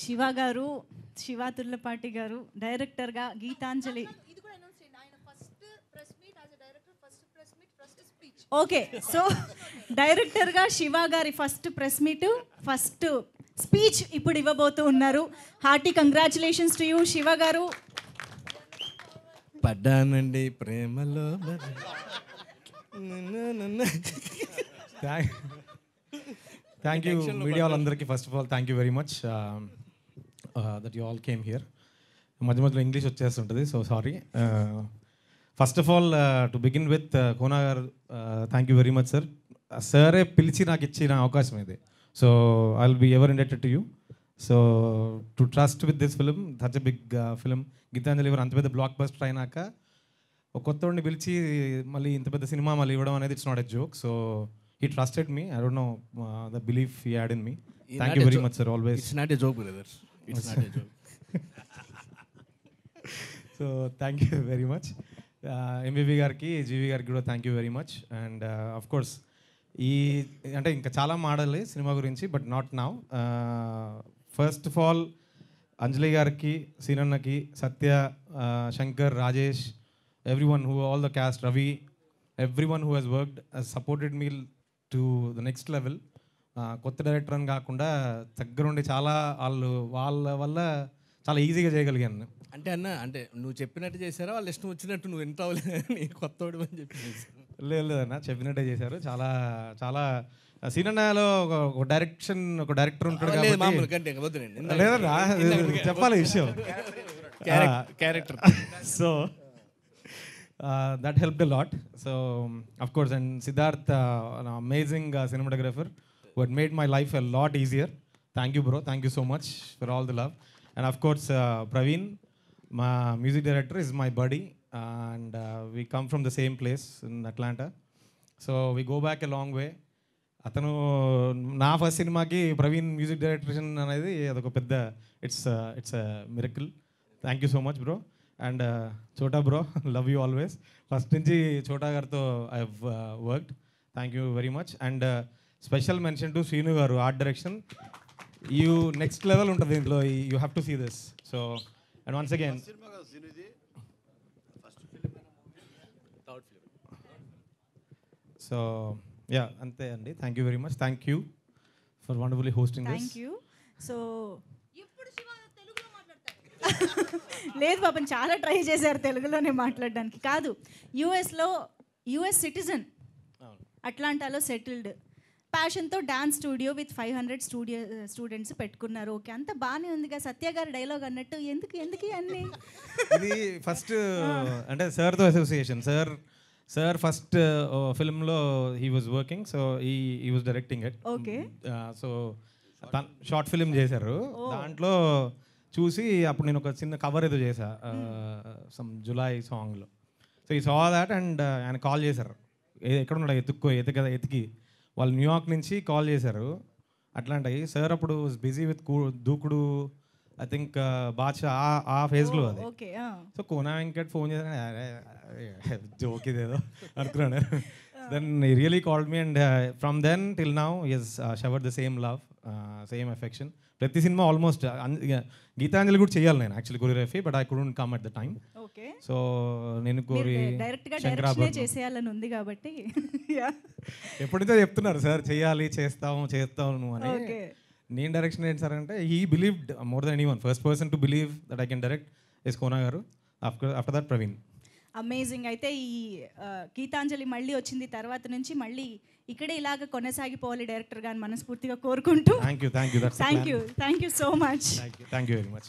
శివ గారు, శివ తుర్లపాటి గారు డైరెక్టర్గా గీతాంజలి. ఓకే, సో డైరెక్టర్గా శివ గారి first press meet, first speech ఇప్పుడు ఇవ్వబోతూ ఉన్నారు. Hearty congratulations to you Shiva గారు. పడ్డానండి ప్రేమలో. థ్యాంక్ యూ మీడియా వాళ్ళందరికీ. First of all thank you very much that you all came here. మధ్య మధ్యలో ఇంగ్లీష్ వచ్చేస్తుంటుంది, so sorry. First of all to begin with Kona గారు, thank you very much sir. సరే పిలిచి నాకు ఇచ్చిన అవకాశం ఇది. So I will be ever indebted to you. So to trust with this film, such a big film. Geetanjali అంత పెద్ద block buster అయినాక ఒక కొత్తోడిని పిలిచి మళ్ళీ ఇంత పెద్ద సినిమా మళ్ళీ ఇవ్వడం అనేది it's not a joke. So he trusted me. I don't know the belief he had in me. Thank you very much sir, always. It's not a joke, brother. It's not a joke. So thank you very much. MVV గారికి, జీవి గారికి కూడా thank you very much. And of course ఈ అంటే ఇంకా చాలా మాడాలి cinema గురించి, but not now. First of all Anjali గారికి, సీనన్నకి, Satya, Shankar, Rajesh, everyone who, all the cast, Ravi, everyone who has worked has supported me to the next level. కొత్త director అని కాకుండా దగ్గరుండి చాలా వాళ్ళ వల్ల చాలా ఈజీగా చేయగలిగాను. అంటే అన్న, అంటే నువ్వు చెప్పినట్టు చేశారా, వాళ్ళు ఇష్టం వచ్చినట్టు నువ్వు ఎంత అవ్వలేదు కొత్తోడు అని చెప్పి? లేదన్న, చెప్పినట్టే చేశారు. చాలా చాలా సీనన్నలో ఒక డైరెక్షన్, ఒక డైరెక్టర్ ఉంటాడు. లేదన్నా చెప్పాలి విషయం, character. So that helped a lot. So of course, and Siddharth, an amazing cinematographer who had made my life a lot easier. Thank you bro, thank you so much for all the love. And of course Praveen, my music director, is my buddy, and we come from the same place in Atlanta, so we go back a long way. అతను నా first సినిమాకి Praveen music direction అనేది అదొక పెద్ద it's miracle. Thank you so much bro. And Chota bro, love you always. First నుంచి చోటా గారితో I have worked. Thank you very much. And special mention to Srinu గారు, art direction. You next level ఉంటుంది దీంట్లో, you have to see this. So and once again so yeah, అంతే అండి. Thank you very much. Thank you for wonderfully hosting this. Thank you. So లేదు పాపం, చాలా try చేశారు తెలుగులోనే మాట్లాడడానికి. కాదు, యుఎస్ సిటిజన్, అట్లాంటాలో సెటిల్డ్, ప్యాషన్తో డాన్స్ స్టూడియో విత్ 500 స్టూడెంట్స్ పెట్టుకున్నారు. ఓకే, అంత బాగానే ఉందిగా. సత్య గారి డైలాగ్ అన్నట్టు ఎందుకు అన్నీ ఇది ఫస్ట్ అంటే సార్తో అసోసియేషన్. సార్ ఫస్ట్ ఫిల్మ్లో he was working, so he was directing it. Okay, so short film చేశారు. దాంట్లో చూసి అప్పుడు నేను ఒక చిన్న కవర్ ఏదో చేశా సమ్ జులై సాంగ్లో. సో ఈ సా దాట్ అండ్ ఆయన కాల్ చేశారు, ఎక్కడున్నాడు ఎతికి వాళ్ళు న్యూయార్క్ నుంచి కాల్ చేశారు అట్లాంటి. సార్ అప్పుడు busy with Dookudu, I think Baadshah ఆ ఫేజ్లో అది. సో కోనా వెంకట్ ఫోన్ చేశాను, జోక్ ఇదేదో అనుకున్నాను. Then he really called me, and from then till now he has showered the same love, same affection. ప్రతి సినిమా ఆల్మోస్ట్ గీతాంజలి కూడా చేయాలి నేను actually choreography, but I couldn't come at the time. So నేను కోరి చేసేయాలని ఉంది కాబట్టి ఎప్పుడైతే చెప్తున్నారు సార్ చేయాలి, చేస్తావు నువ్వు అని. నేను డైరెక్షన్ ఏంటి సార్ అంటే he believed more than anyone. First person to believe that I can direct is Kona గారు. After that Praveen. అమేజింగ్. అయితే ఈ గీతాంజలి మళ్ళీ వచ్చింది తర్వాత నుంచి మళ్ళీ ఇక్కడే ఇలాగ కొనసాగిపోవాలి డైరెక్టర్ గాని మనస్ఫూర్తిగా కోరుకుంటూ. Thank you so much. Thank you very much.